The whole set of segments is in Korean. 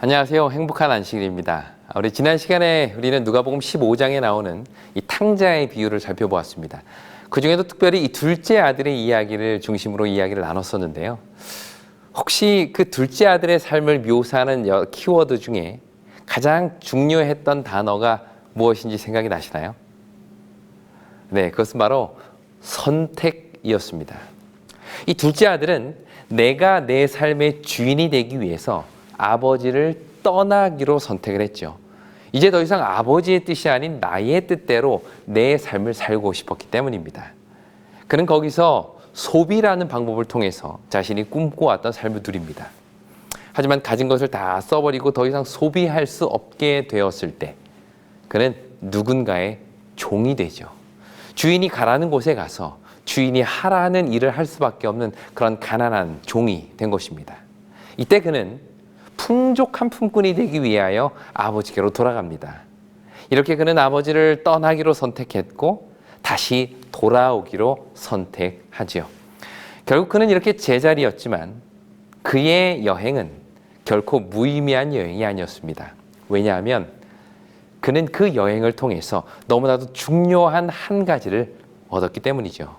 안녕하세요. 행복한 안식일입니다. 우리 지난 시간에 우리는 누가복음 15장에 나오는 이 탕자의 비유를 살펴보았습니다. 그 중에도 특별히 이 둘째 아들의 이야기를 중심으로 이야기를 나눴었는데요. 혹시 그 둘째 아들의 삶을 묘사하는 키워드 중에 가장 중요했던 단어가 무엇인지 생각이 나시나요? 네, 그것은 바로 선택이었습니다. 이 둘째 아들은 내가 내 삶의 주인이 되기 위해서 아버지를 떠나기로 선택을 했죠. 이제 더 이상 아버지의 뜻이 아닌 나의 뜻대로 내 삶을 살고 싶었기 때문입니다. 그는 거기서 소비라는 방법을 통해서 자신이 꿈꿔왔던 삶을 누립니다. 하지만 가진 것을 다 써버리고 더 이상 소비할 수 없게 되었을 때 그는 누군가의 종이 되죠. 주인이 가라는 곳에 가서 주인이 하라는 일을 할 수밖에 없는 그런 가난한 종이 된 것입니다. 이때 그는 풍족한 품꾼이 되기 위하여 아버지께로 돌아갑니다. 이렇게 그는 아버지를 떠나기로 선택했고 다시 돌아오기로 선택하지요. 결국 그는 이렇게 제자리였지만 그의 여행은 결코 무의미한 여행이 아니었습니다. 왜냐하면 그는 그 여행을 통해서 너무나도 중요한 한 가지를 얻었기 때문이죠.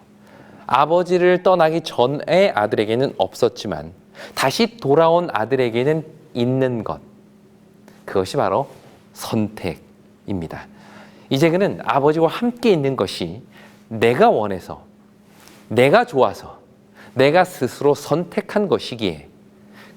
아버지를 떠나기 전의 아들에게는 없었지만 다시 돌아온 아들에게는 있는 것, 그것이 바로 선택입니다. 이제 그는 아버지와 함께 있는 것이 내가 원해서, 내가 좋아서, 내가 스스로 선택한 것이기에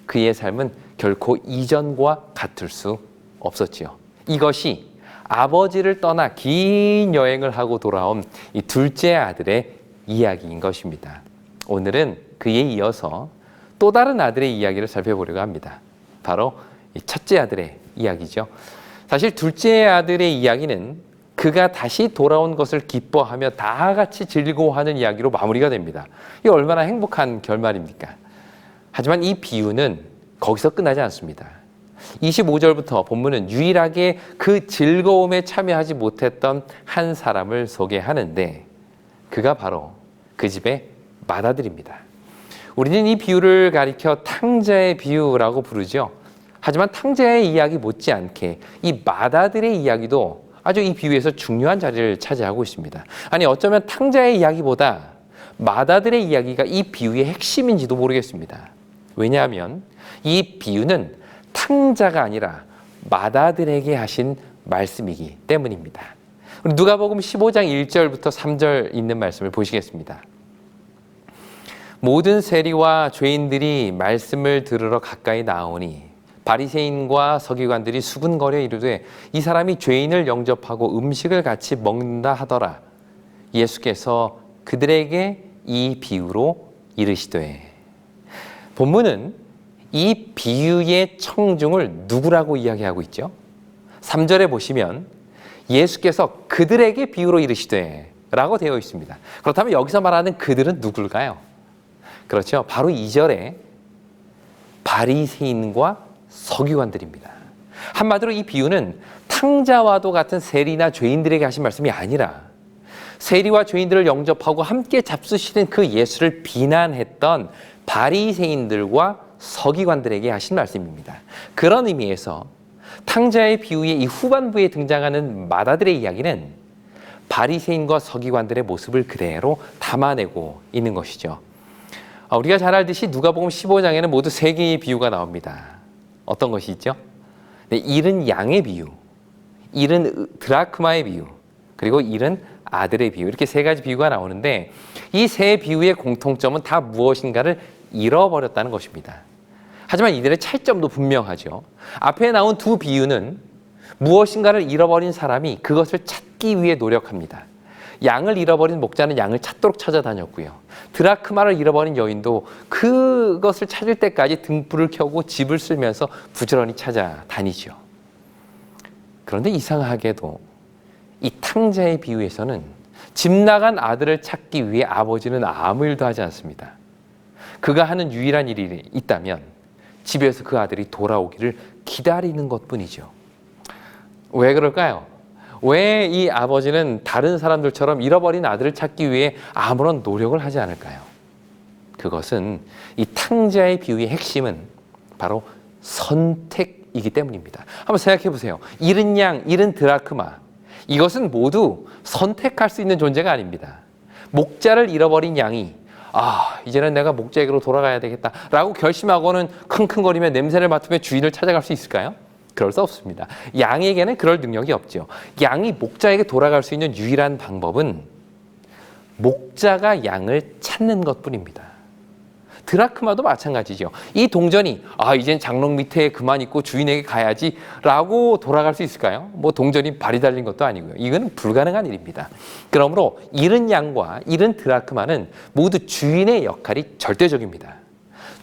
그의 삶은 결코 이전과 같을 수 없었지요. 이것이 아버지를 떠나 긴 여행을 하고 돌아온 이 둘째 아들의 이야기인 것입니다. 오늘은 그에 이어서 또 다른 아들의 이야기를 살펴보려고 합니다. 바로 이 첫째 아들의 이야기죠. 사실 둘째 아들의 이야기는 그가 다시 돌아온 것을 기뻐하며 다 같이 즐거워하는 이야기로 마무리가 됩니다. 이게 얼마나 행복한 결말입니까? 하지만 이 비유는 거기서 끝나지 않습니다. 25절부터 본문은 유일하게 그 즐거움에 참여하지 못했던 한 사람을 소개하는데 그가 바로 그 집의 맏아들입니다. 우리는 이 비유를 가리켜 탕자의 비유라고 부르죠. 하지만 탕자의 이야기 못지않게 이 맏아들의 이야기도 아주 이 비유에서 중요한 자리를 차지하고 있습니다. 아니 어쩌면 탕자의 이야기보다 맏아들의 이야기가 이 비유의 핵심인지도 모르겠습니다. 왜냐하면 이 비유는 탕자가 아니라 맏아들에게 하신 말씀이기 때문입니다. 누가복음 15장 1절부터 3절 있는 말씀을 보시겠습니다. 모든 세리와 죄인들이 말씀을 들으러 가까이 나오니 바리새인과 서기관들이 수군거려 이르되 이 사람이 죄인을 영접하고 음식을 같이 먹는다 하더라. 예수께서 그들에게 이 비유로 이르시되. 본문은 이 비유의 청중을 누구라고 이야기하고 있죠? 3절에 보시면 예수께서 그들에게 비유로 이르시되 라고 되어 있습니다. 그렇다면 여기서 말하는 그들은 누굴까요? 그렇죠. 바로 2절에 바리새인과 서기관들입니다. 한마디로 이 비유는 탕자와도 같은 세리나 죄인들에게 하신 말씀이 아니라 세리와 죄인들을 영접하고 함께 잡수시는 그 예수를 비난했던 바리새인들과 서기관들에게 하신 말씀입니다. 그런 의미에서 탕자의 비유의 이 후반부에 등장하는 맏아들의 이야기는 바리새인과 서기관들의 모습을 그대로 담아내고 있는 것이죠. 우리가 잘 알듯이 누가복음 15장에는 모두 3개의 비유가 나옵니다. 어떤 것이 있죠? 네, 잃은 양의 비유, 잃은 드라크마의 비유, 그리고 잃은 아들의 비유, 이렇게 3가지 비유가 나오는데 이 3 비유의 공통점은 다 무엇인가를 잃어버렸다는 것입니다. 하지만 이들의 차이점도 분명하죠. 앞에 나온 2 비유는 무엇인가를 잃어버린 사람이 그것을 찾기 위해 노력합니다. 양을 잃어버린 목자는 양을 찾도록 찾아다녔고요. 드라크마를 잃어버린 여인도 그것을 찾을 때까지 등불을 켜고 집을 쓸면서 부지런히 찾아다니죠. 그런데 이상하게도 이 탕자의 비유에서는 집 나간 아들을 찾기 위해 아버지는 아무 일도 하지 않습니다. 그가 하는 유일한 일이 있다면 집에서 그 아들이 돌아오기를 기다리는 것뿐이죠. 왜 그럴까요? 왜 이 아버지는 다른 사람들처럼 잃어버린 아들을 찾기 위해 아무런 노력을 하지 않을까요? 그것은 이 탕자의 비유의 핵심은 바로 선택이기 때문입니다. 한번 생각해 보세요. 잃은 양, 잃은 드라크마. 이것은 모두 선택할 수 있는 존재가 아닙니다. 목자를 잃어버린 양이 이제는 내가 목자에게로 돌아가야 되겠다라고 결심하고는 킁킁거리며 냄새를 맡으며 주인을 찾아갈 수 있을까요? 그럴 수 없습니다. 양에게는 그럴 능력이 없죠. 양이 목자에게 돌아갈 수 있는 유일한 방법은 목자가 양을 찾는 것뿐입니다. 드라크마도 마찬가지죠. 이 동전이 이젠 장롱 밑에 그만 있고 주인에게 가야지 라고 돌아갈 수 있을까요? 뭐 동전이 발이 달린 것도 아니고요. 이건 불가능한 일입니다. 그러므로 잃은 양과 잃은 드라크마는 모두 주인의 역할이 절대적입니다.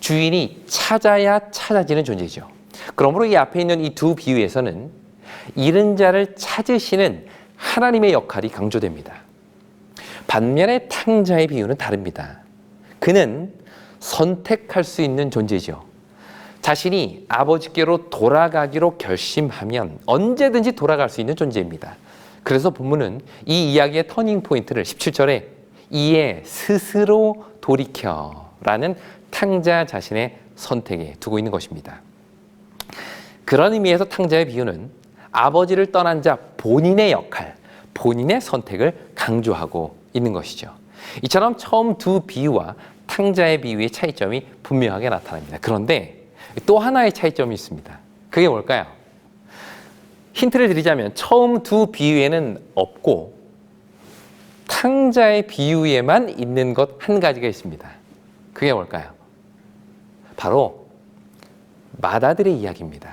주인이 찾아야 찾아지는 존재죠. 그러므로 이 앞에 있는 이 두 비유에서는 잃은 자를 찾으시는 하나님의 역할이 강조됩니다. 반면에 탕자의 비유는 다릅니다. 그는 선택할 수 있는 존재죠. 자신이 아버지께로 돌아가기로 결심하면 언제든지 돌아갈 수 있는 존재입니다. 그래서 본문은 이 이야기의 터닝 포인트를 17절에 이에 스스로 돌이켜라는 탕자 자신의 선택에 두고 있는 것입니다. 그런 의미에서 탕자의 비유는 아버지를 떠난 자 본인의 역할, 본인의 선택을 강조하고 있는 것이죠. 이처럼 처음 두 비유와 탕자의 비유의 차이점이 분명하게 나타납니다. 그런데 또 하나의 차이점이 있습니다. 그게 뭘까요? 힌트를 드리자면 처음 두 비유에는 없고 탕자의 비유에만 있는 것 한 가지가 있습니다. 그게 뭘까요? 바로 맏아들의 이야기입니다.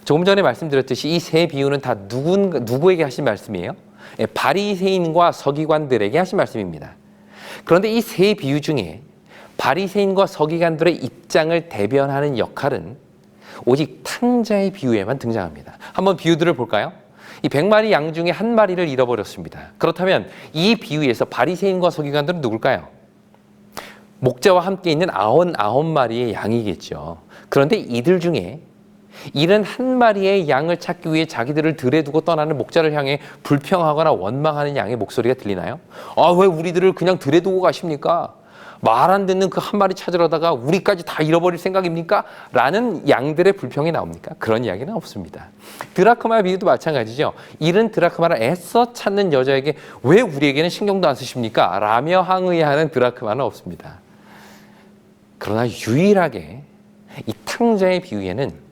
조금 전에 말씀드렸듯이 이 세 비유는 다 누구에게 하신 말씀이에요? 바리새인과 서기관들에게 하신 말씀입니다. 그런데 이 세 비유 중에 바리새인과 서기관들의 입장을 대변하는 역할은 오직 탕자의 비유에만 등장합니다. 한번 비유들을 볼까요? 이 100마리 양 중에 한 마리를 잃어버렸습니다. 그렇다면 이 비유에서 바리새인과 서기관들은 누굴까요? 목자와 함께 있는 99마리의 양이겠죠. 그런데 이들 중에 71마리의 양을 찾기 위해 자기들을 들에 두고 떠나는 목자를 향해 불평하거나 원망하는 양의 목소리가 들리나요? 왜 우리들을 그냥 들에 두고 가십니까? 말 안 듣는 그 한 마리 찾으러다가 우리까지 다 잃어버릴 생각입니까? 라는 양들의 불평이 나옵니까? 그런 이야기는 없습니다. 드라크마 비유도 마찬가지죠. 잃은 드라크마를 애써 찾는 여자에게 왜 우리에게는 신경도 안 쓰십니까? 라며 항의하는 드라크마는 없습니다. 그러나 유일하게 이 탕자의 비유에는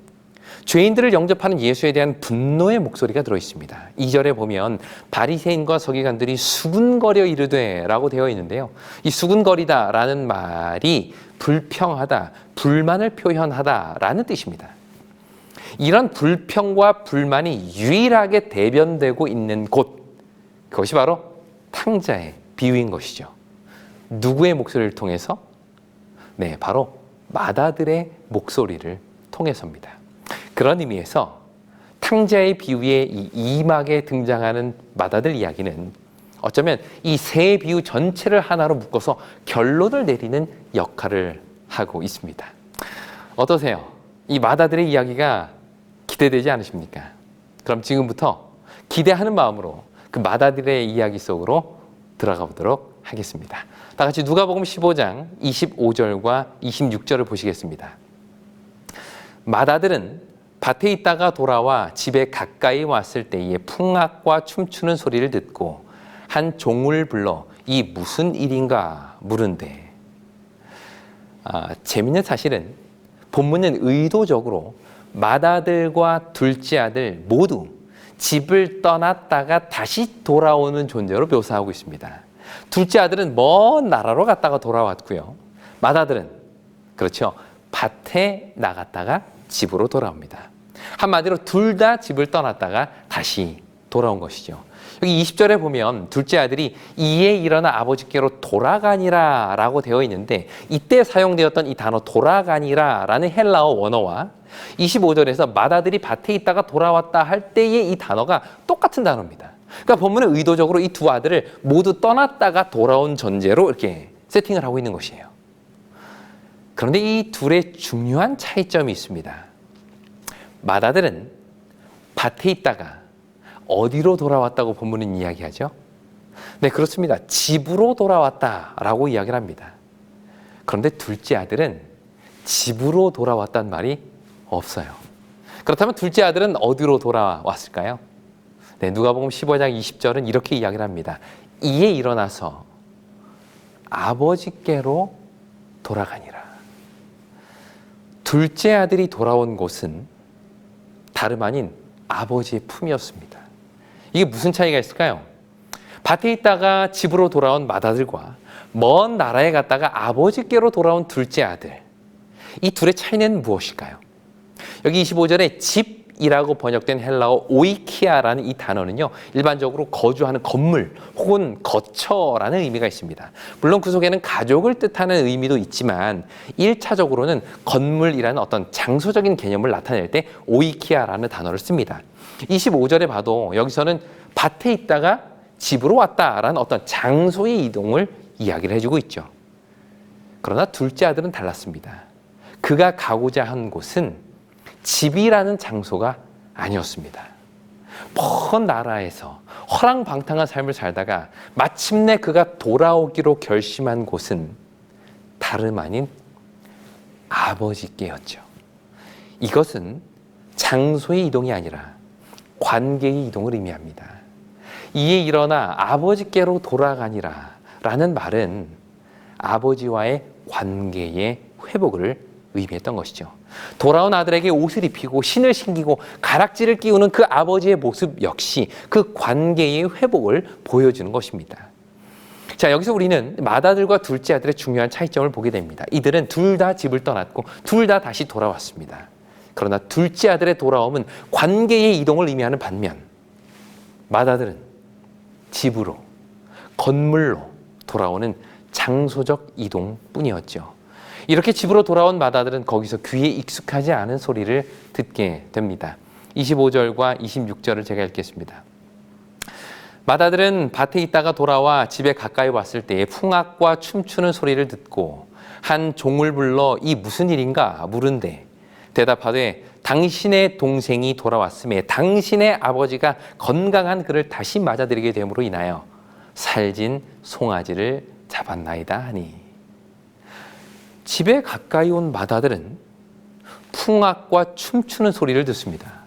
죄인들을 영접하는 예수에 대한 분노의 목소리가 들어있습니다. 2절에 보면 바리새인과 서기관들이 수군거려 이르되 라고 되어 있는데요. 이 수군거리다 라는 말이 불평하다, 불만을 표현하다 라는 뜻입니다. 이런 불평과 불만이 유일하게 대변되고 있는 곳, 그것이 바로 탕자의 비유인 것이죠. 누구의 목소리를 통해서? 네, 바로 맏아들의 목소리를 통해서입니다. 그런 의미에서 탕자의 비유의 이 2막에 등장하는 맏아들 이야기는 어쩌면 이 세 비유 전체를 하나로 묶어서 결론을 내리는 역할을 하고 있습니다. 어떠세요? 이 맏아들의 이야기가 기대되지 않으십니까? 그럼 지금부터 기대하는 마음으로 그 맏아들의 이야기 속으로 들어가 보도록 하겠습니다. 다 같이 누가복음 15장 25절과 26절을 보시겠습니다. 맏아들은 밭에 있다가 돌아와 집에 가까이 왔을 때에 풍악과 춤추는 소리를 듣고 한 종을 불러 이 무슨 일인가 물은데 재밌는 사실은 본문은 의도적으로 맏아들과 둘째 아들 모두 집을 떠났다가 다시 돌아오는 존재로 묘사하고 있습니다. 둘째 아들은 먼 나라로 갔다가 돌아왔고요. 맏아들은 그렇죠. 밭에 나갔다가 집으로 돌아옵니다. 한마디로 둘 다 집을 떠났다가 다시 돌아온 것이죠. 여기 20절에 보면 둘째 아들이 이에 일어나 아버지께로 돌아가니라 라고 되어 있는데 이때 사용되었던 이 단어 돌아가니라 라는 헬라어 원어와 25절에서 맏아들이 밭에 있다가 돌아왔다 할 때의 이 단어가 똑같은 단어입니다. 그러니까 본문은 의도적으로 이 두 아들을 모두 떠났다가 돌아온 전제로 이렇게 세팅을 하고 있는 것이에요. 그런데 이 둘의 중요한 차이점이 있습니다. 맏아들은 밭에 있다가 어디로 돌아왔다고 본문은 이야기하죠? 네, 그렇습니다. 집으로 돌아왔다라고 이야기를 합니다. 그런데 둘째 아들은 집으로 돌아왔단 말이 없어요. 그렇다면 둘째 아들은 어디로 돌아왔을까요? 네, 누가복음 15장 20절은 이렇게 이야기를 합니다. 이에 일어나서 아버지께로 돌아가니라. 둘째 아들이 돌아온 곳은 다름 아닌 아버지의 품이었습니다. 이게 무슨 차이가 있을까요? 밭에 있다가 집으로 돌아온 맏아들과 먼 나라에 갔다가 아버지께로 돌아온 둘째 아들, 이 둘의 차이는 무엇일까요? 여기 25절에 집이라고 번역된 헬라어 오이키아라는 이 단어는요, 일반적으로 거주하는 건물 혹은 거처라는 의미가 있습니다. 물론 그 속에는 가족을 뜻하는 의미도 있지만 1차적으로는 건물이라는 어떤 장소적인 개념을 나타낼 때 오이키아라는 단어를 씁니다. 25절에 봐도 여기서는 밭에 있다가 집으로 왔다라는 어떤 장소의 이동을 이야기를 해주고 있죠. 그러나 둘째 아들은 달랐습니다. 그가 가고자 한 곳은 집이라는 장소가 아니었습니다. 먼 나라에서 허랑방탕한 삶을 살다가 마침내 그가 돌아오기로 결심한 곳은 다름 아닌 아버지께였죠. 이것은 장소의 이동이 아니라 관계의 이동을 의미합니다. 이에 일어나 아버지께로 돌아가니라 라는 말은 아버지와의 관계의 회복을 의미했던 것이죠. 돌아온 아들에게 옷을 입히고 신을 신기고 가락지를 끼우는 그 아버지의 모습 역시 그 관계의 회복을 보여주는 것입니다. 자, 여기서 우리는 맏아들과 둘째 아들의 중요한 차이점을 보게 됩니다. 이들은 둘 다 집을 떠났고 둘 다 다시 돌아왔습니다. 그러나 둘째 아들의 돌아옴은 관계의 이동을 의미하는 반면 맏아들은 집으로, 건물로 돌아오는 장소적 이동뿐이었죠. 이렇게 집으로 돌아온 맏아들은 거기서 귀에 익숙하지 않은 소리를 듣게 됩니다. 25절과 26절을 제가 읽겠습니다. 맏아들은 밭에 있다가 돌아와 집에 가까이 왔을 때에 풍악과 춤추는 소리를 듣고 한 종을 불러 이 무슨 일인가 물은데 대답하되 당신의 동생이 돌아왔음에 당신의 아버지가 건강한 그를 다시 맞아들이게 됨으로 인하여 살진 송아지를 잡았나이다 하니. 집에 가까이 온 맏아들은 풍악과 춤추는 소리를 듣습니다.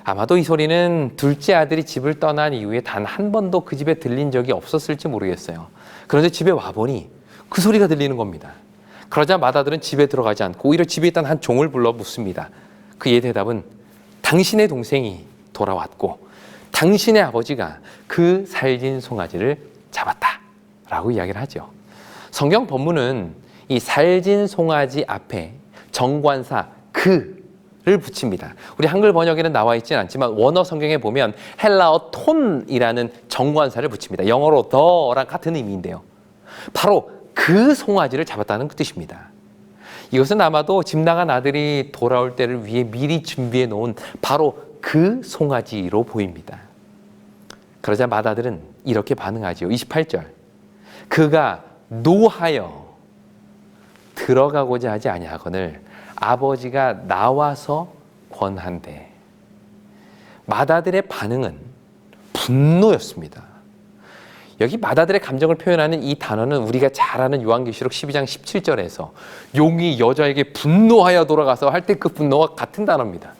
아마도 이 소리는 둘째 아들이 집을 떠난 이후에 단 한 번도 그 집에 들린 적이 없었을지 모르겠어요. 그런데 집에 와보니 그 소리가 들리는 겁니다. 그러자 맏아들은 집에 들어가지 않고 오히려 집에 있던 한 종을 불러 묻습니다. 그의 대답은 당신의 동생이 돌아왔고 당신의 아버지가 그 살진 송아지를 잡았다 라고 이야기를 하죠. 성경 본문은 이 살진 송아지 앞에 정관사 그를 붙입니다. 우리 한글 번역에는 나와 있지는 않지만 원어 성경에 보면 헬라어 톤이라는 정관사를 붙입니다. 영어로 더랑 같은 의미인데요. 바로 그 송아지를 잡았다는 그 뜻입니다. 이것은 아마도 집 나간 아들이 돌아올 때를 위해 미리 준비해 놓은 바로 그 송아지로 보입니다. 그러자 맏아들은 이렇게 반응하지요. 28절. 그가 노하여 들어가고자 하지 아니하거늘 아버지가 나와서 권한대. 맏아들의 반응은 분노였습니다. 여기 맏아들의 감정을 표현하는 이 단어는 우리가 잘 아는 요한계시록 12장 17절에서 용이 여자에게 분노하여 돌아가서 할 때 그 분노와 같은 단어입니다.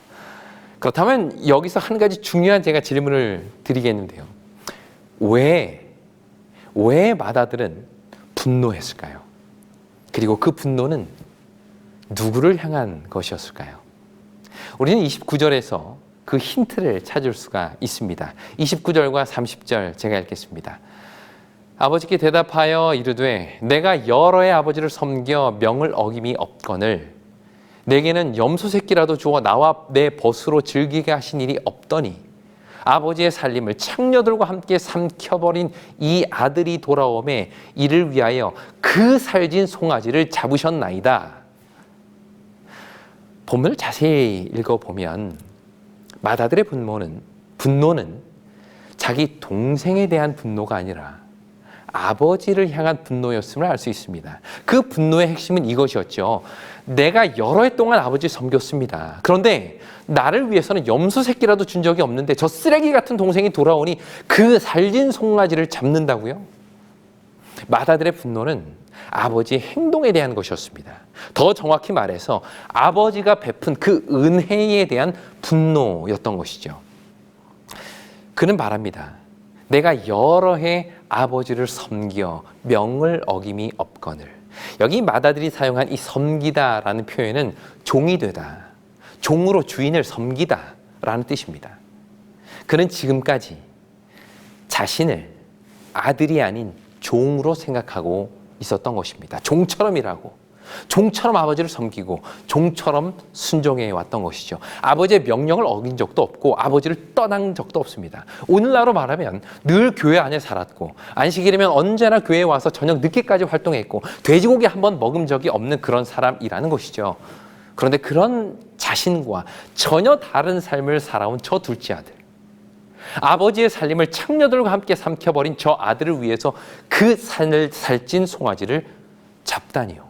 그렇다면 여기서 한 가지 중요한 제가 질문을 드리겠는데요. 왜 맏아들은 분노했을까요? 그리고 그 분노는 누구를 향한 것이었을까요? 우리는 29절에서 그 힌트를 찾을 수가 있습니다. 29절과 30절 제가 읽겠습니다. 아버지께 대답하여 이르되 내가 여러의 아버지를 섬겨 명을 어김이 없거늘 내게는 염소 새끼라도 주어 나와 내 벗으로 즐기게 하신 일이 없더니 아버지의 살림을 창녀들과 함께 삼켜버린 이 아들이 돌아오매 이를 위하여 그 살진 송아지를 잡으셨나이다. 본문을 자세히 읽어보면 맏아들의 분노는 자기 동생에 대한 분노가 아니라 아버지를 향한 분노였음을 알 수 있습니다. 그 분노의 핵심은 이것이었죠. 내가 여러 해 동안 아버지를 섬겼습니다. 그런데 나를 위해서는 염소 새끼라도 준 적이 없는데 저 쓰레기 같은 동생이 돌아오니 그 살진 송아지를 잡는다고요? 맏아들의 분노는 아버지의 행동에 대한 것이었습니다. 더 정확히 말해서 아버지가 베푼 그 은혜에 대한 분노였던 것이죠. 그는 말합니다. 내가 여러 해 아버지를 섬겨 명을 어김이 없거늘. 여기 맏아들이 사용한 이 섬기다라는 표현은 종이 되다, 종으로 주인을 섬기다라는 뜻입니다. 그는 지금까지 자신을 아들이 아닌 종으로 생각하고 있었던 것입니다. 종처럼 일하고, 종처럼 아버지를 섬기고, 종처럼 순종해 왔던 것이죠. 아버지의 명령을 어긴 적도 없고 아버지를 떠난 적도 없습니다. 오늘날로 말하면 늘 교회 안에 살았고, 안식일이면 언제나 교회에 와서 저녁 늦게까지 활동했고, 돼지고기 한 번 먹은 적이 없는 그런 사람이라는 것이죠. 그런데 그런 자신과 전혀 다른 삶을 살아온 저 둘째 아들, 아버지의 살림을 창녀들과 함께 삼켜버린 저 아들을 위해서 그 살찐 송아지를 잡다니요.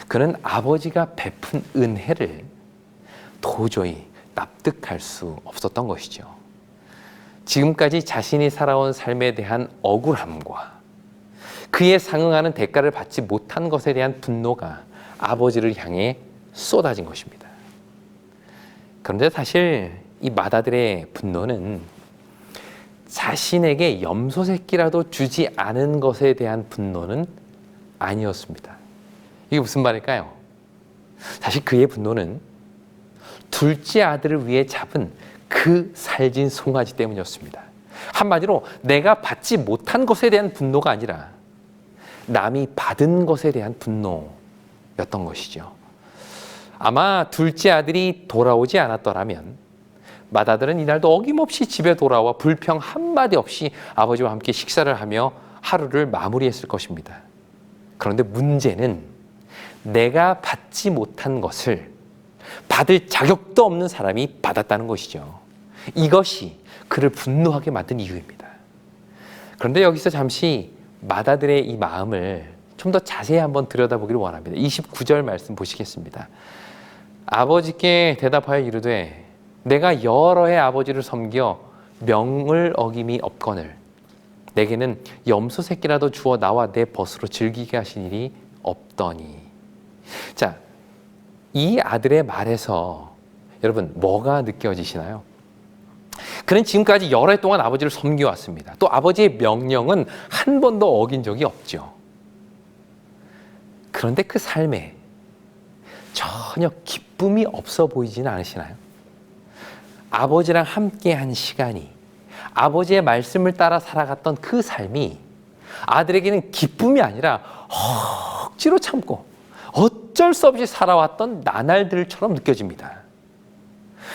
그는 아버지가 베푼 은혜를 도저히 납득할 수 없었던 것이죠. 지금까지 자신이 살아온 삶에 대한 억울함과 그에 상응하는 대가를 받지 못한 것에 대한 분노가 아버지를 향해 쏟아진 것입니다. 그런데 사실 이 맏아들의 분노는 자신에게 염소 새끼라도 주지 않은 것에 대한 분노는 아니었습니다. 이게 무슨 말일까요? 사실 그의 분노는 둘째 아들을 위해 잡은 그 살진 송아지 때문이었습니다. 한마디로 내가 받지 못한 것에 대한 분노가 아니라 남이 받은 것에 대한 분노였던 것이죠. 아마 둘째 아들이 돌아오지 않았더라면 맏아들은 이날도 어김없이 집에 돌아와 불평 한마디 없이 아버지와 함께 식사를 하며 하루를 마무리했을 것입니다. 그런데 문제는 내가 받지 못한 것을 받을 자격도 없는 사람이 받았다는 것이죠. 이것이 그를 분노하게 만든 이유입니다. 그런데 여기서 잠시 맏아들의 이 마음을 좀 더 자세히 한번 들여다보기를 원합니다. 29절 말씀 보시겠습니다. 아버지께 대답하여 이르되 내가 여러 해 아버지를 섬겨 명을 어김이 없거늘 내게는 염소 새끼라도 주어 나와 내 벗으로 즐기게 하신 일이 없더니. 자, 이 아들의 말에서 여러분 뭐가 느껴지시나요? 그는 지금까지 여러 해 동안 아버지를 섬겨왔습니다. 또 아버지의 명령은 한 번도 어긴 적이 없죠. 그런데 그 삶에 전혀 기쁨이 없어 보이지는 않으시나요? 아버지랑 함께한 시간이, 아버지의 말씀을 따라 살아갔던 그 삶이 아들에게는 기쁨이 아니라 억지로 참고 어쩔 수 없이 살아왔던 나날들처럼 느껴집니다.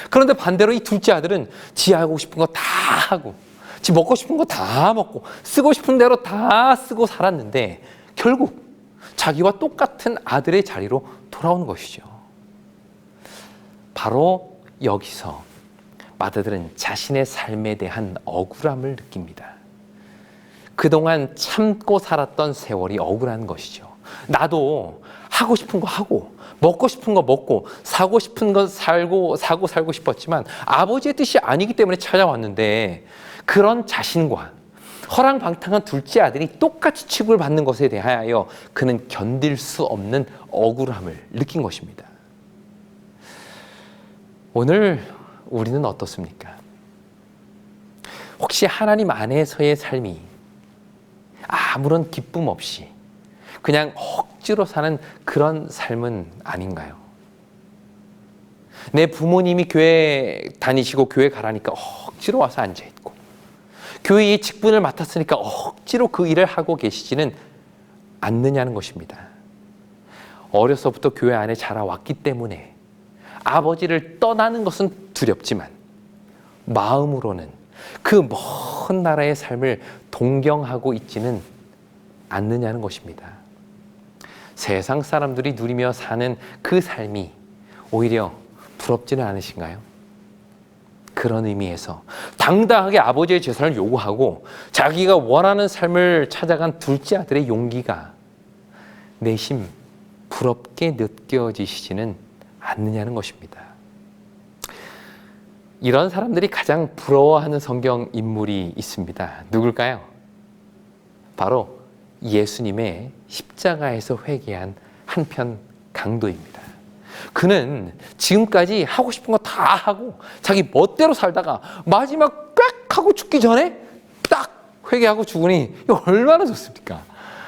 그런데 반대로 이 둘째 아들은 지 하고 싶은 거 다 하고 지 먹고 싶은 거 다 먹고 쓰고 싶은 대로 다 쓰고 살았는데 결국 자기와 똑같은 아들의 자리로 돌아오는 것이죠. 바로 여기서 맏아들은 자신의 삶에 대한 억울함을 느낍니다. 그동안 참고 살았던 세월이 억울한 것이죠. 나도 하고 싶은 거 하고 먹고 싶은 거 먹고 사고 싶은 거 사고 싶었지만 아버지의 뜻이 아니기 때문에 찾아왔는데 그런 자신과 허랑방탕한 둘째 아들이 똑같이 취급을 받는 것에 대하여 그는 견딜 수 없는 억울함을 느낀 것입니다. 오늘 우리는 어떻습니까? 혹시 하나님 안에서의 삶이 아무런 기쁨 없이 그냥 억지로 사는 그런 삶은 아닌가요? 내 부모님이 교회 다니시고 교회 가라니까 억지로 와서 앉아있고 교회의 직분을 맡았으니까 억지로 그 일을 하고 계시지는 않느냐는 것입니다. 어려서부터 교회 안에 자라왔기 때문에 아버지를 떠나는 것은 두렵지만 마음으로는 그 먼 나라의 삶을 동경하고 있지는 않느냐는 것입니다. 세상 사람들이 누리며 사는 그 삶이 오히려 부럽지는 않으신가요? 그런 의미에서 당당하게 아버지의 재산을 요구하고 자기가 원하는 삶을 찾아간 둘째 아들의 용기가 내심 부럽게 느껴지시지는 않느냐는 것입니다. 이런 사람들이 가장 부러워하는 성경 인물이 있습니다. 누굴까요? 바로 예수님의 십자가에서 회개한 한편 강도입니다. 그는 지금까지 하고 싶은 거 다 하고 자기 멋대로 살다가 마지막 꽥 하고 죽기 전에 딱 회개하고 죽으니 이거 얼마나 좋습니까?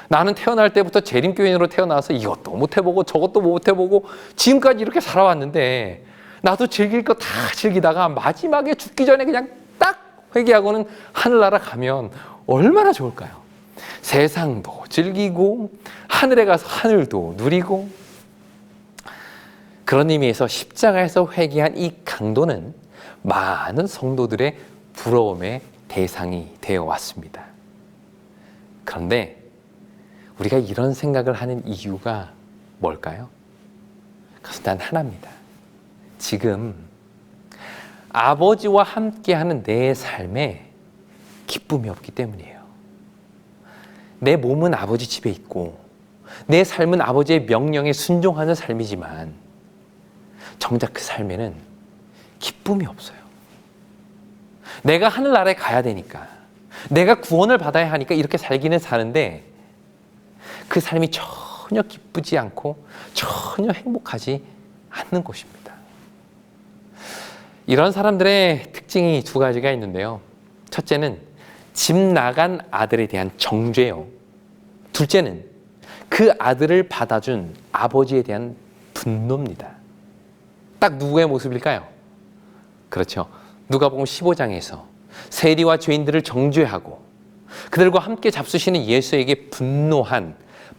나는 태어날 때부터 재림교인으로 태어나서 이것도 못 해보고 저것도 못 해보고 지금까지 이렇게 살아왔는데 나도 즐길 거 다 즐기다가 마지막에 죽기 전에 그냥 딱 회개하고는 하늘나라 가면 얼마나 좋을까요? 세상도 즐기고 하늘에 가서 하늘도 누리고. 그런 의미에서 십자가에서 회개한 이 강도는 많은 성도들의 부러움의 대상이 되어 왔습니다. 그런데 우리가 이런 생각을 하는 이유가 뭘까요? 그것은 단 하나입니다. 지금 아버지와 함께하는 내 삶에 기쁨이 없기 때문이에요. 내 몸은 아버지 집에 있고 내 삶은 아버지의 명령에 순종하는 삶이지만 정작 그 삶에는 기쁨이 없어요. 내가 하늘나라에 가야 되니까, 내가 구원을 받아야 하니까 이렇게 살기는 사는데 그 삶이 전혀 기쁘지 않고 전혀 행복하지 않는 것입니다. 이런 사람들의 특징이 두 가지가 있는데요. 첫째는 집 나간 아들에 대한 정죄요. 둘째는 그 아들을 받아준 아버지에 대한 분노입니다. 딱 누구의 모습일까요? 그렇죠. 누가복음 15장에서 세리와 죄인들을 정죄하고 그들과 함께 잡수시는 예수에게 분노한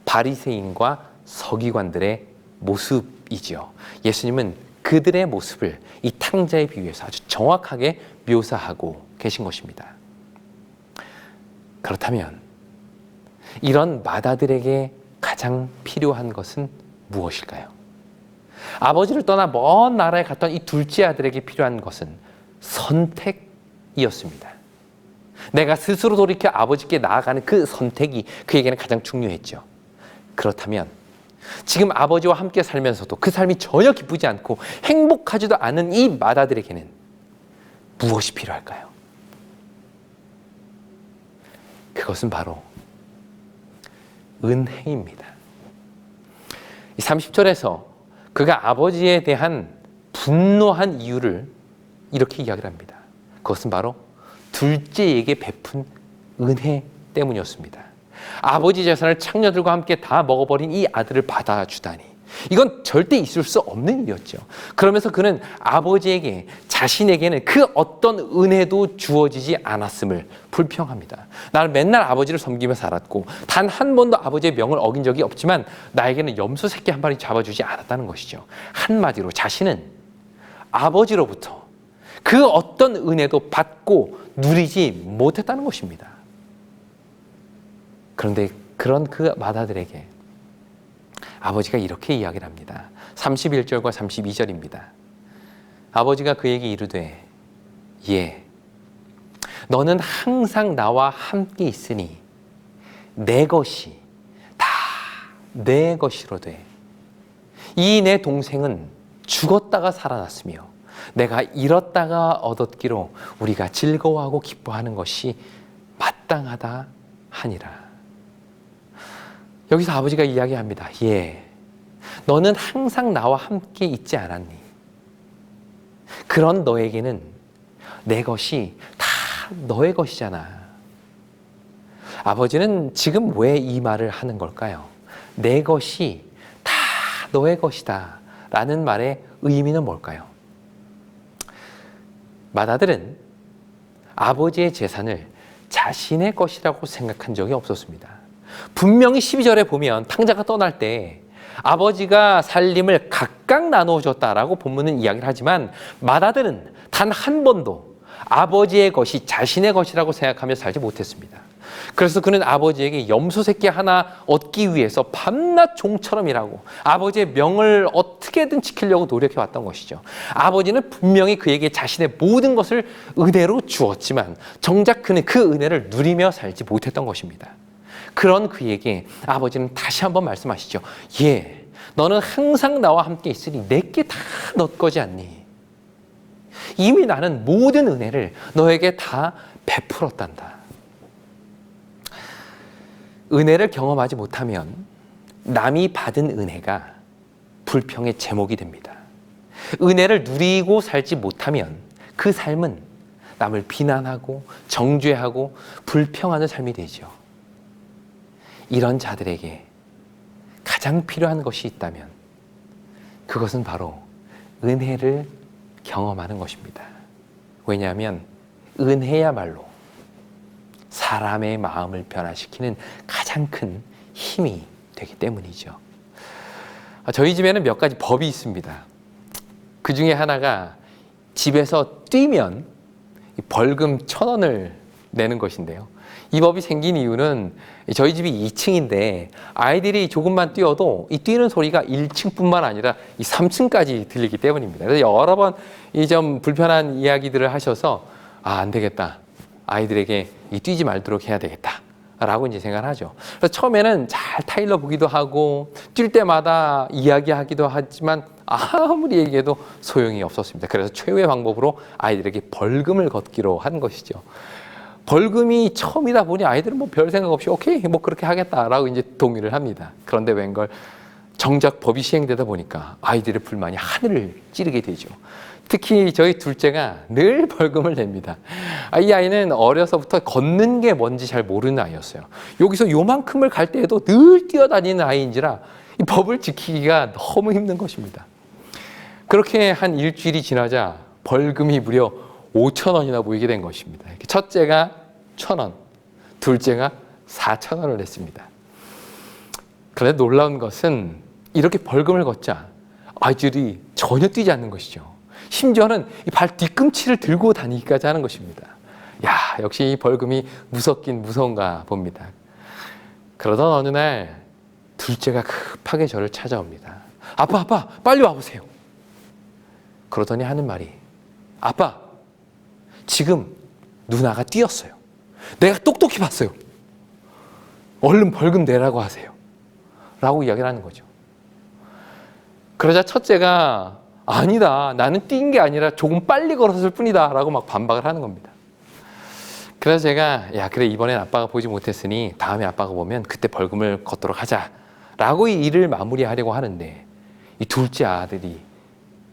바리새인과 서기관들의 모습이지요. 예수님은 그들의 모습을 이 탕자에 비유해서 아주 정확하게 묘사하고 계신 것입니다. 그렇다면 이런 마다들에게 가장 필요한 것은 무엇일까요? 아버지를 떠나 먼 나라에 갔던 이 둘째 아들에게 필요한 것은 선택이었습니다. 내가 스스로 돌이켜 아버지께 나아가는 그 선택이 그에게는 가장 중요했죠. 그렇다면 지금 아버지와 함께 살면서도 그 삶이 전혀 기쁘지 않고 행복하지도 않은 이 마다들에게는 무엇이 필요할까요? 그것은 바로 은혜입니다. 30절에서 그가 아버지에 대한 분노한 이유를 이렇게 이야기를 합니다. 그것은 바로 둘째에게 베푼 은혜 때문이었습니다. 아버지 재산을 창녀들과 함께 다 먹어버린 이 아들을 받아주다니, 이건 절대 있을 수 없는 일이었죠. 그러면서 그는 아버지에게 자신에게는 그 어떤 은혜도 주어지지 않았음을 불평합니다. 나는 맨날 아버지를 섬기며 살았고 단 한 번도 아버지의 명을 어긴 적이 없지만 나에게는 염소 새끼 한 마리 잡아주지 않았다는 것이죠. 한마디로 자신은 아버지로부터 그 어떤 은혜도 받고 누리지 못했다는 것입니다. 그런데 그런 그 마다들에게 아버지가 이렇게 이야기를 합니다. 31절과 32절입니다. 아버지가 그에게 이르되 예, 너는 항상 나와 함께 있으니 내 것이 다 내 것이로되 이 내 동생은 죽었다가 살아났으며 내가 잃었다가 얻었기로 우리가 즐거워하고 기뻐하는 것이 마땅하다 하니라. 여기서 아버지가 이야기합니다. 예, 너는 항상 나와 함께 있지 않았니? 그런 너에게는 내 것이 다 너의 것이잖아. 아버지는 지금 왜 이 말을 하는 걸까요? 내 것이 다 너의 것이다 라는 말의 의미는 뭘까요? 마다들은 아버지의 재산을 자신의 것이라고 생각한 적이 없었습니다. 분명히 12절에 보면 탕자가 떠날 때 아버지가 살림을 각각 나누어 줬다라고 본문은 이야기를 하지만 마다들은 단 한 번도 아버지의 것이 자신의 것이라고 생각하며 살지 못했습니다. 그래서 그는 아버지에게 염소 새끼 하나 얻기 위해서 밤낮 종처럼 일하고 아버지의 명을 어떻게든 지키려고 노력해 왔던 것이죠. 아버지는 분명히 그에게 자신의 모든 것을 은혜로 주었지만 정작 그는 그 은혜를 누리며 살지 못했던 것입니다. 그런 그에게 아버지는 다시 한번 말씀하시죠. 예, 너는 항상 나와 함께 있으니 내게 다 너 거지 않니? 이미 나는 모든 은혜를 너에게 다 베풀었단다. 은혜를 경험하지 못하면 남이 받은 은혜가 불평의 제목이 됩니다. 은혜를 누리고 살지 못하면 그 삶은 남을 비난하고 정죄하고 불평하는 삶이 되죠. 이런 자들에게 가장 필요한 것이 있다면 그것은 바로 은혜를 경험하는 것입니다. 왜냐하면 은혜야말로 사람의 마음을 변화시키는 가장 큰 힘이 되기 때문이죠. 저희 집에는 몇 가지 법이 있습니다. 그 중에 하나가 집에서 뛰면 벌금 1,000원을 내는 것인데요. 이 법이 생긴 이유는 저희 집이 2층인데 아이들이 조금만 뛰어도 이 뛰는 소리가 1층뿐만 아니라 이 3층까지 들리기 때문입니다. 그래서 여러 번 이 좀 불편한 이야기들을 하셔서 안 되겠다. 아이들에게 뛰지 말도록 해야 되겠다. 라고 이제 생각을 하죠. 그래서 처음에는 잘 타일러 보기도 하고 뛸 때마다 이야기하기도 하지만 아무리 얘기해도 소용이 없었습니다. 그래서 최후의 방법으로 아이들에게 벌금을 걷기로 한 것이죠. 벌금이 처음이다 보니 아이들은 뭐 별 생각 없이 오케이 뭐 그렇게 하겠다라고 이제 동의를 합니다. 그런데 웬걸 정작 법이 시행되다 보니까 아이들의 불만이 하늘을 찌르게 되죠. 특히 저희 둘째가 늘 벌금을 냅니다. 이 아이는 어려서부터 걷는 게 뭔지 잘 모르는 아이였어요. 여기서 요만큼을 갈 때에도 늘 뛰어다니는 아이인지라 이 법을 지키기가 너무 힘든 것입니다. 그렇게 한 일주일이 지나자 벌금이 무려 5,000원이나 모이게 된 것입니다. 첫째가 1,000원, 둘째가 4,000원을 냈습니다. 그런데 놀라운 것은 이렇게 벌금을 걷자 아이들이 전혀 뛰지 않는 것이죠. 심지어는 이 발 뒤꿈치를 들고 다니기까지 하는 것입니다. 야, 역시 이 벌금이 무섭긴 무서운가 봅니다. 그러던 어느 날 둘째가 급하게 저를 찾아옵니다. 아빠, 빨리 와보세요. 그러더니 하는 말이 아빠, 지금 누나가 뛰었어요. 내가 똑똑히 봤어요. 얼른 벌금 내라고 하세요. 라고 이야기를 하는 거죠. 그러자 첫째가 아니다. 나는 뛴 게 아니라 조금 빨리 걸었을 뿐이다. 라고 막 반박을 하는 겁니다. 그래서 제가 그래 이번엔 아빠가 보지 못했으니 다음에 아빠가 보면 그때 벌금을 걷도록 하자. 라고 이 일을 마무리하려고 하는데 이 둘째 아들이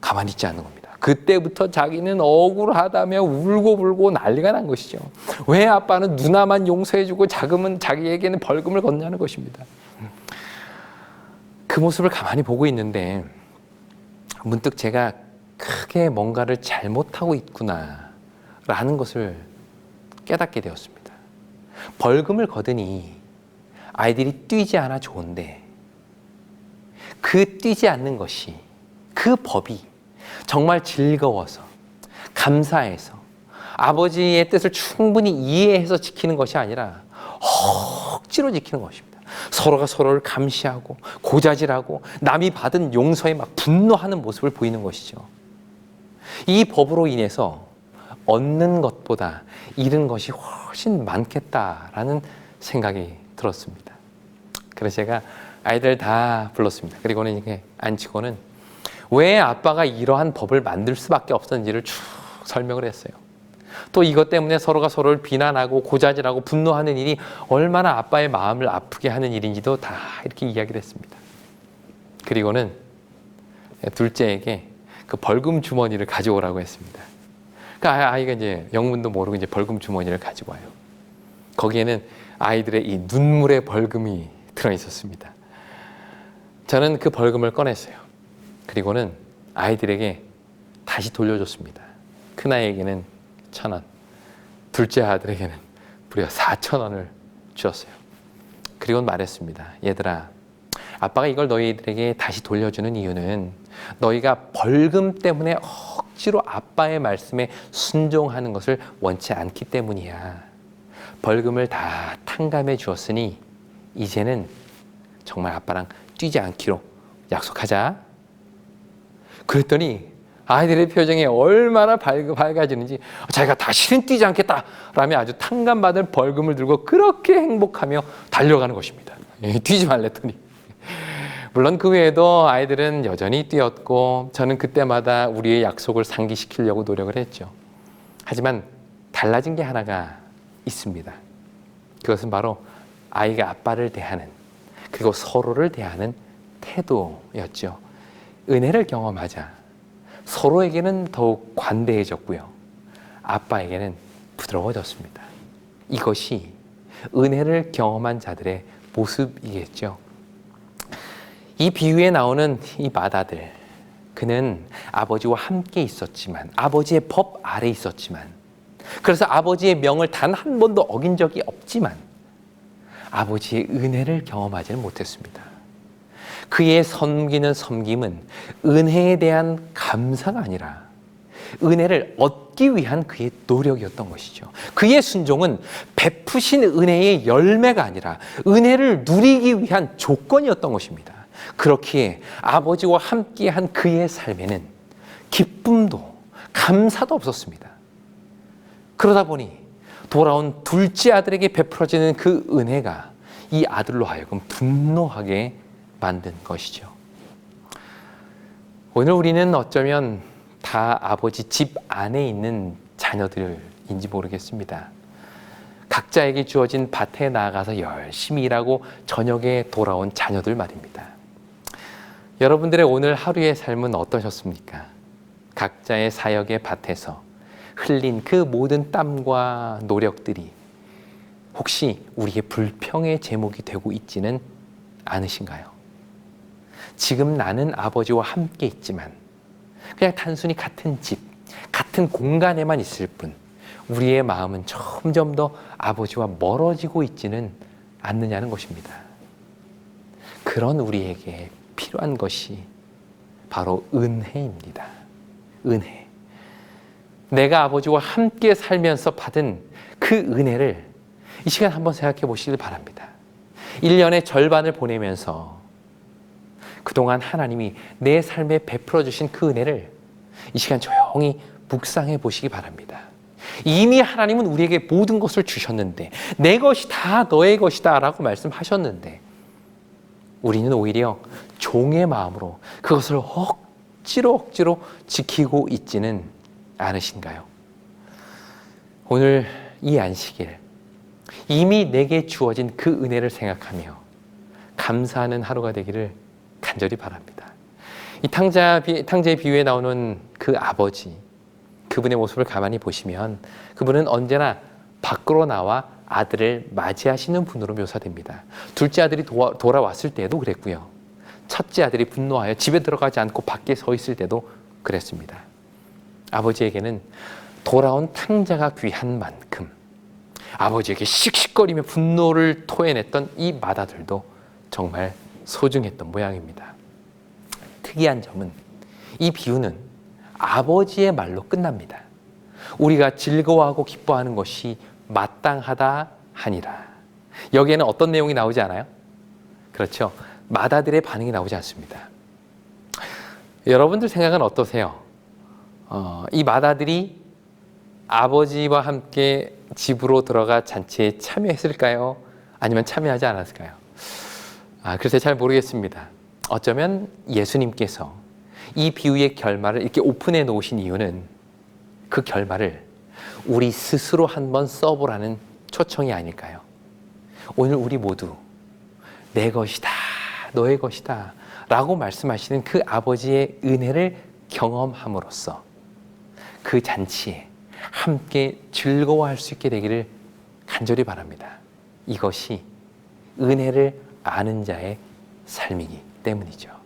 가만히 있지 않는 겁니다. 그때부터 자기는 억울하다며 울고불고 난리가 난 것이죠. 왜 아빠는 누나만 용서해주고 자기에게는 벌금을 걷냐는 것입니다. 그 모습을 가만히 보고 있는데 문득 제가 크게 뭔가를 잘못하고 있구나 라는 것을 깨닫게 되었습니다. 벌금을 거드니 아이들이 뛰지 않아 좋은데 그 뛰지 않는 것이 그 법이 정말 즐거워서 감사해서 아버지의 뜻을 충분히 이해해서 지키는 것이 아니라 억지로 지키는 것입니다. 서로가 서로를 감시하고 고자질하고 남이 받은 용서에 막 분노하는 모습을 보이는 것이죠. 이 법으로 인해서 얻는 것보다 잃은 것이 훨씬 많겠다라는 생각이 들었습니다. 그래서 제가 아이들 다 불렀습니다. 그리고는 이렇게 앉히고는 왜 아빠가 이러한 법을 만들 수밖에 없었는지를 쭉 설명을 했어요. 또 이것 때문에 서로가 서로를 비난하고 고자질하고 분노하는 일이 얼마나 아빠의 마음을 아프게 하는 일인지도 다 이렇게 이야기를 했습니다. 그리고는 둘째에게 그 벌금 주머니를 가져오라고 했습니다. 그러니까 아이가 이제 영문도 모르고 이제 벌금 주머니를 가지고 와요. 거기에는 아이들의 이 눈물의 벌금이 들어 있었습니다. 저는 그 벌금을 꺼냈어요. 그리고는 아이들에게 다시 돌려줬습니다. 큰아이에게는 1,000원, 둘째 아들에게는 무려 4,000원을 주었어요. 그리고 말했습니다. 얘들아, 아빠가 이걸 너희들에게 다시 돌려주는 이유는 너희가 벌금 때문에 억지로 아빠의 말씀에 순종하는 것을 원치 않기 때문이야. 벌금을 다 탕감해 주었으니 이제는 정말 아빠랑 뛰지 않기로 약속하자. 그랬더니 아이들의 표정이 얼마나 밝아지는지 자기가 다시는 뛰지 않겠다라며 아주 탕감받을 벌금을 들고 그렇게 행복하며 달려가는 것입니다. 뛰지 말랬더니. 물론 그 외에도 아이들은 여전히 뛰었고 저는 그때마다 우리의 약속을 상기시키려고 노력을 했죠. 하지만 달라진 게 하나가 있습니다. 그것은 바로 아이가 아빠를 대하는 그리고 서로를 대하는 태도였죠. 은혜를 경험하자 서로에게는 더욱 관대해졌고요. 아빠에게는 부드러워졌습니다. 이것이 은혜를 경험한 자들의 모습이겠죠. 이 비유에 나오는 이 맏아들, 그는 아버지와 함께 있었지만 아버지의 법 아래 있었지만 그래서 아버지의 명을 단 한 번도 어긴 적이 없지만 아버지의 은혜를 경험하지는 못했습니다. 그의 섬기는 섬김은 은혜에 대한 감사가 아니라 은혜를 얻기 위한 그의 노력이었던 것이죠. 그의 순종은 베푸신 은혜의 열매가 아니라 은혜를 누리기 위한 조건이었던 것입니다. 그렇기에 아버지와 함께한 그의 삶에는 기쁨도 감사도 없었습니다. 그러다 보니 돌아온 둘째 아들에게 베풀어지는 그 은혜가 이 아들로 하여금 분노하게 만든 것이죠. 오늘 우리는 어쩌면 다 아버지 집 안에 있는 자녀들인지 모르겠습니다. 각자에게 주어진 밭에 나가서 열심히 일하고 저녁에 돌아온 자녀들 말입니다. 여러분들의 오늘 하루의 삶은 어떠셨습니까? 각자의 사역의 밭에서 흘린 그 모든 땀과 노력들이 혹시 우리의 불평의 제목이 되고 있지는 않으신가요? 지금 나는 아버지와 함께 있지만 그냥 단순히 같은 집, 같은 공간에만 있을 뿐 우리의 마음은 점점 더 아버지와 멀어지고 있지는 않느냐는 것입니다. 그런 우리에게 필요한 것이 바로 은혜입니다. 은혜. 내가 아버지와 함께 살면서 받은 그 은혜를 이 시간 한번 생각해 보시길 바랍니다. 1년의 절반을 보내면서 그동안 하나님이 내 삶에 베풀어 주신 그 은혜를 이 시간 조용히 묵상해 보시기 바랍니다. 이미 하나님은 우리에게 모든 것을 주셨는데 내 것이 다 너의 것이다 라고 말씀하셨는데 우리는 오히려 종의 마음으로 그것을 억지로 지키고 있지는 않으신가요? 오늘 이 안식일 이미 내게 주어진 그 은혜를 생각하며 감사하는 하루가 되기를 간절히 바랍니다. 이 탕자의 비유에 나오는 그 아버지, 그분의 모습을 가만히 보시면 그분은 언제나 밖으로 나와 아들을 맞이하시는 분으로 묘사됩니다. 둘째 아들이 돌아왔을 때도 그랬고요. 첫째 아들이 분노하여 집에 들어가지 않고 밖에 서 있을 때도 그랬습니다. 아버지에게는 돌아온 탕자가 귀한 만큼 아버지에게 씩씩거리며 분노를 토해냈던 이 맏아들도 정말 소중했던 모양입니다. 특이한 점은 이 비유는 아버지의 말로 끝납니다. 우리가 즐거워하고 기뻐하는 것이 마땅하다 하니라. 여기에는 어떤 내용이 나오지 않아요? 그렇죠. 맏아들의 반응이 나오지 않습니다. 여러분들 생각은 어떠세요? 이 맏아들이 아버지와 함께 집으로 들어가 잔치에 참여했을까요? 아니면 참여하지 않았을까요? 글쎄 잘 모르겠습니다. 어쩌면 예수님께서 이 비유의 결말을 이렇게 오픈해 놓으신 이유는 그 결말을 우리 스스로 한번 써보라는 초청이 아닐까요? 오늘 우리 모두 내 것이다, 너의 것이다 라고 말씀하시는 그 아버지의 은혜를 경험함으로써 그 잔치에 함께 즐거워할 수 있게 되기를 간절히 바랍니다. 이것이 은혜를 아는 자의 삶이기 때문이죠.